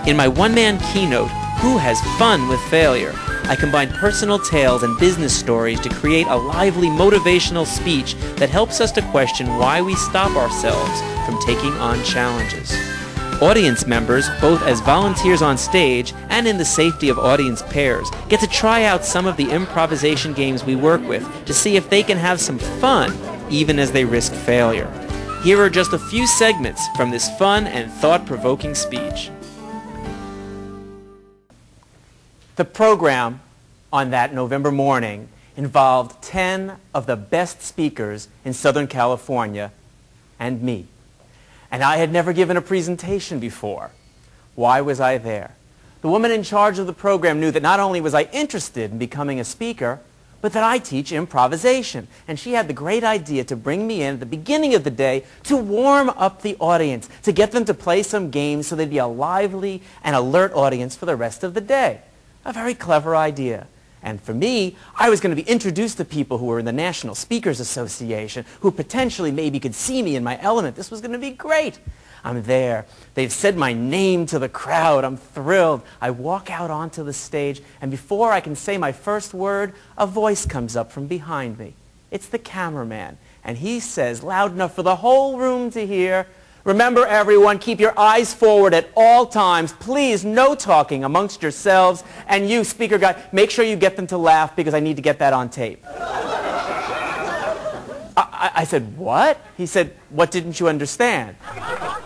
In my one-man keynote, Who Has Fun with Failure?, I combine personal tales and business stories to create a lively motivational speech that helps us to question why we stop ourselves from taking on challenges. Audience members, both as volunteers on stage and in the safety of audience pairs, get to try out some of the improvisation games we work with to see if they can have some fun even as they risk failure. Here are just a few segments from this fun and thought-provoking speech. The program on that November morning involved 10 of the best speakers in Southern California and me. And I had never given a presentation before. Why was I there? The woman in charge of the program knew that not only was I interested in becoming a speaker, but that I teach improvisation. And she had the great idea to bring me in at the beginning of the day to warm up the audience, to get them to play some games so they'd be a lively and alert audience for the rest of the day. A very clever idea. And for me, I was going to be introduced to people who were in the National Speakers Association, who potentially maybe could see me in my element. This was going to be great. I'm there. They've said my name to the crowd. I'm thrilled. I walk out onto the stage, and before I can say my first word, a voice comes up from behind me. It's the cameraman, and he says, loud enough for the whole room to hear, "Remember, everyone, keep your eyes forward at all times. Please, no talking amongst yourselves. And you, speaker guy, make sure you get them to laugh because I need to get that on tape." I said, "What?" He said, "What didn't you understand?"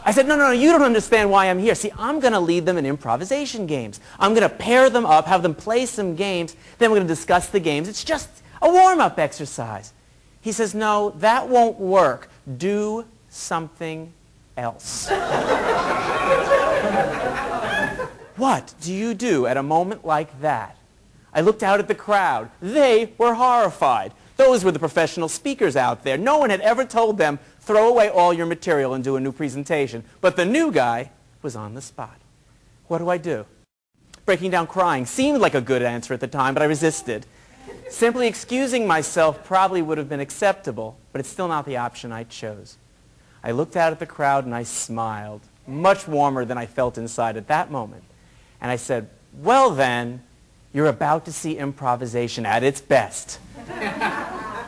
I said, no, you don't understand why I'm here. See, I'm going to lead them in improvisation games. I'm going to pair them up, have them play some games, then we're going to discuss the games. It's just a warm-up exercise. He says, "No, that won't work. Do something else." What do you do at a moment like that? I looked out at the crowd. They were horrified. Those were the professional speakers out there. No one had ever told them, throw away all your material and do a new presentation. But the new guy was on the spot. What do? Breaking down crying seemed like a good answer at the time, but I resisted. Simply excusing myself probably would have been acceptable, but it's still not the option I chose. I looked out at the crowd and I smiled, much warmer than I felt inside at that moment. And I said, "Well then, you're about to see improvisation at its best."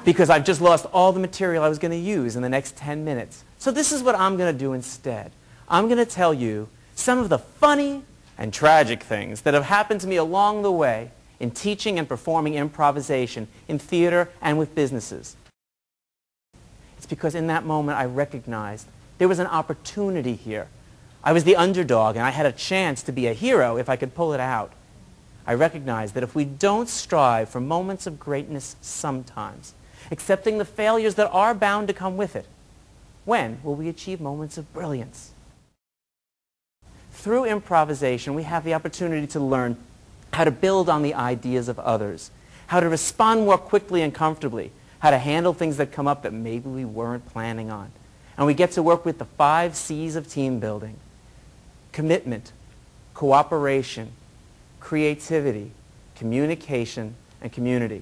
Because I've just lost all the material I was going to use in the next 10 minutes. So this is what I'm going to do instead. I'm going to tell you some of the funny and tragic things that have happened to me along the way in teaching and performing improvisation in theater and with businesses. It's because in that moment I recognized there was an opportunity here. I was the underdog and I had a chance to be a hero if I could pull it out. I recognized that if we don't strive for moments of greatness sometimes, accepting the failures that are bound to come with it, when will we achieve moments of brilliance? Through improvisation, we have the opportunity to learn how to build on the ideas of others, how to respond more quickly and comfortably, how to handle things that come up that maybe we weren't planning on. And we get to work with the 5 C's of team building: commitment, cooperation, creativity, communication, and community.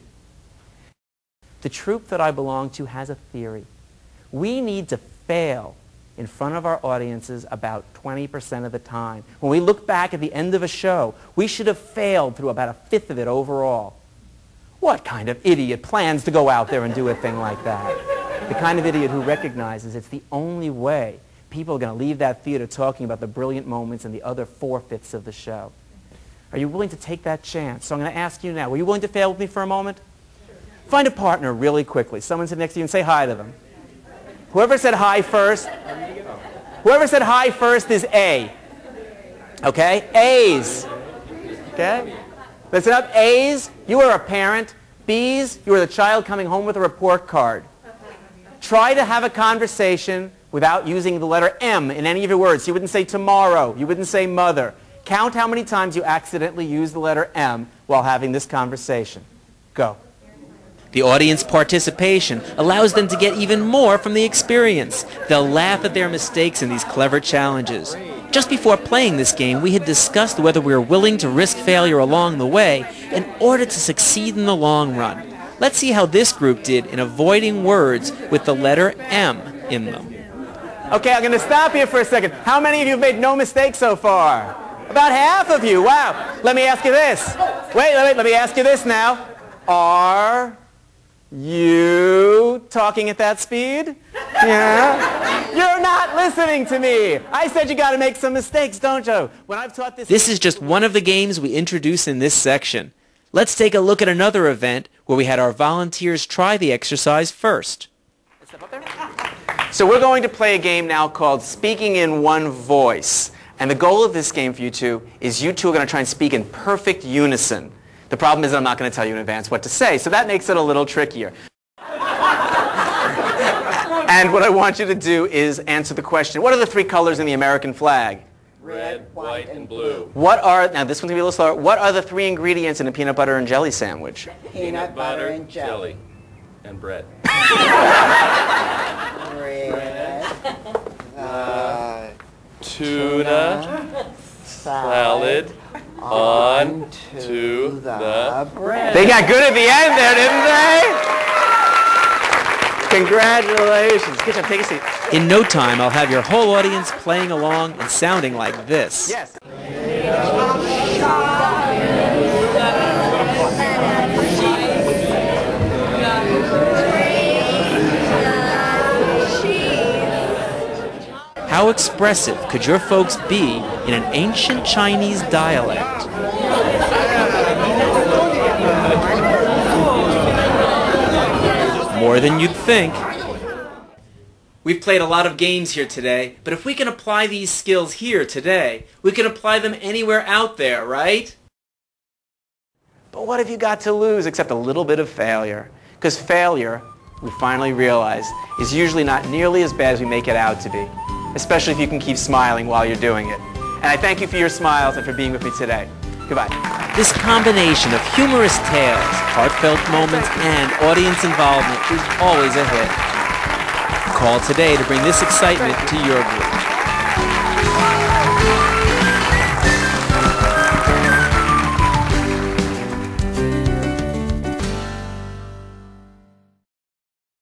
The troupe that I belong to has a theory. We need to fail in front of our audiences about 20% of the time. When we look back at the end of a show, we should have failed through about 1/5 of it overall. What kind of idiot plans to go out there and do a thing like that? The kind of idiot who recognizes it's the only way people are going to leave that theater talking about the brilliant moments in the other 4/5 of the show. Are you willing to take that chance? So I'm going to ask you now, were you willing to fail with me for a moment? Find a partner really quickly. Someone sit next to you and say hi to them. Whoever said hi first, is A. Okay? A's. Okay? Listen up. A's, you are a parent. B's, you are the child coming home with a report card. Try to have a conversation without using the letter M in any of your words. You wouldn't say tomorrow. You wouldn't say mother. Count how many times you accidentally use the letter M while having this conversation. Go. The audience participation allows them to get even more from the experience. They'll laugh at their mistakes in these clever challenges. Just before playing this game, we had discussed whether we were willing to risk failure along the way in order to succeed in the long run. Let's see how this group did in avoiding words with the letter M in them. Okay, I'm going to stop here for a second. How many of you have made no mistakes so far? About half of you. Wow. Let me ask you this. Wait, let me ask you this now. Are you talking at that speed? Yeah. You're not listening to me. I said you got to make some mistakes, don't you? When I've taught this... This is just one of the games we introduce in this section. Let's take a look at another event where we had our volunteers try the exercise first. Step up there. So we're going to play a game now called Speaking in One Voice. And the goal of this game for you two is you two are going to try and speak in perfect unison. The problem is I'm not going to tell you in advance what to say, so that makes it a little trickier. And what I want you to do is answer the question, what are the three colors in the American flag? Red, white, and blue. What are, now this one's going to be a little slower, what are the three ingredients in a peanut butter and jelly sandwich? Peanut butter and jelly. And bread. Bread. Tuna. Salad. On to the bread. They got good at the end there, didn't they? Congratulations. Good job. Take a seat. In no time, I'll have your whole audience playing along and sounding like this. Yes. How expressive could your folks be in an ancient Chinese dialect? More than you'd think. We've played a lot of games here today, but if we can apply these skills here today, we can apply them anywhere out there, right? But what have you got to lose except a little bit of failure? Because failure, we finally realized, is usually not nearly as bad as we make it out to be. Especially if you can keep smiling while you're doing it. And I thank you for your smiles and for being with me today. Goodbye. This combination of humorous tales, heartfelt moments, and audience involvement is always a hit. Call today to bring this excitement to your group.